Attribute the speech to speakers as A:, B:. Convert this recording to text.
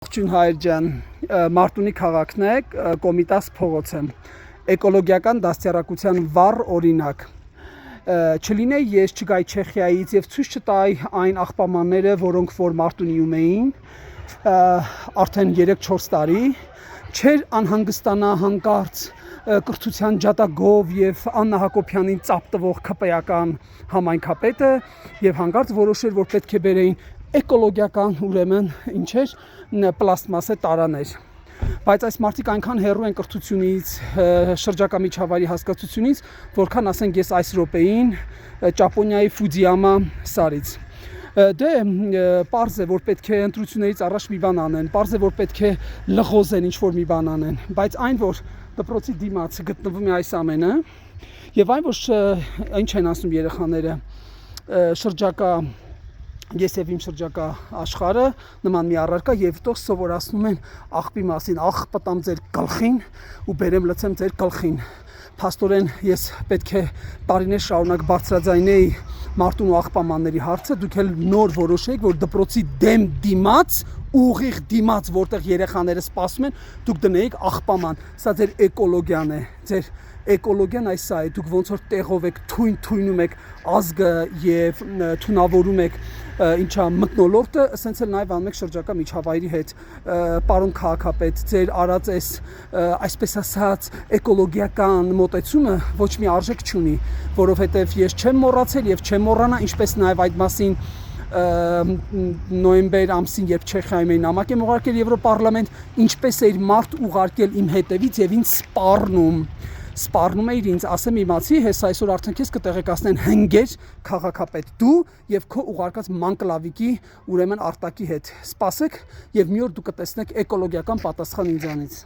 A: Ողջույն հայր ջան, Մարտունի քաղաքն է, Կոմիտաս փողոց եմ, էկոլոգիական դաստիարակության վառ օրինակ, չլինե ես չգայի Չեխիայից և ցույց չտայի այն աղբամանները, որոնք որ Մարտունիում էին, արդեն 3-4 տարի, չէր անհանգստանա հանկարծ կրթության ջատագով և Աննա Հակոբյանին ծափ տվող քպեական համայնքապետը և հանկարծ որոշեր, որ պետք է բերեին էկոլոգիական ուրեմն ինչեր պլաստմասե տարաներ, բայց այս մարդիկ այնքան հեռու են կրթությունից, շրջակա միջավայրի հասկացությունից, որքան ասենք ես այս րոպեին Ճապոնիայի Ֆուջիամա սարից։ Դե պարզ է, որ պետք է ընտրություններից առաջ մի բան անեն, պարզ է, որ պետք է լղոզեն ինչ-որ մի բան անեն, բայց այն, որ դպրոցի դիմաց գտնվում է այս ամենը, և այն, որ ինչ են ասում երեխաները, շրջակա ես և իմ շրջակա աշխարհը նման մի առարկա և տող սովորացնում են աղբի մասին, աղ պտամ ձեր գլխին ու բերեմ լցեմ ձեր գլխին։ Փաստորեն ես պետք է տարիներ շարունակ բարձրաձայնեի Մարտունու աղբամանների հարցը, դուք էլ նոր որոշեք, որ դպրոցի դեմ դիմաց, ուղիղ դիմաց, որտեղ երեխաները սպասում են, դուք դնեիք աղբաման, սա ձեր էկոլոգիան է, ձեր էկոլոգիան այս սա է, դուք ոնց որ տեղով եք, թույնում եք ազգը և թունավորում եք ինչա մթնոլորտը, ասենց էլ նաև անում եք շրջակա միջավայրի հետ, պարոն քաղաքապետ, ձեր արած այսպես ասած էկոլոգիական մոտեցումը ոչ մի արժեք չունի, որովհետև ես չեմ մոռացել և չեմ մոռանա, ինչպես նաև այդ մասին նոյեմբեր ամսին, երբ Չեխիայում էին նամակ եմ ուղարկել Եվրոպարլամենտ, ինչպես էր մարդ ուղարկել իմ հետևից և ինձ սպառնում էիր ինձ, ասեմ իմացի, հեսա այսօր արդեն քեզ կտեղեկացնեն հնգեր քաղաքապետ դու և քո ուղարկած մանկլավիկի ուրեմն արտակի հետ, սպասեք և մի օր դու կտեսնեք էկոլոգիական պատասխան ինձանից։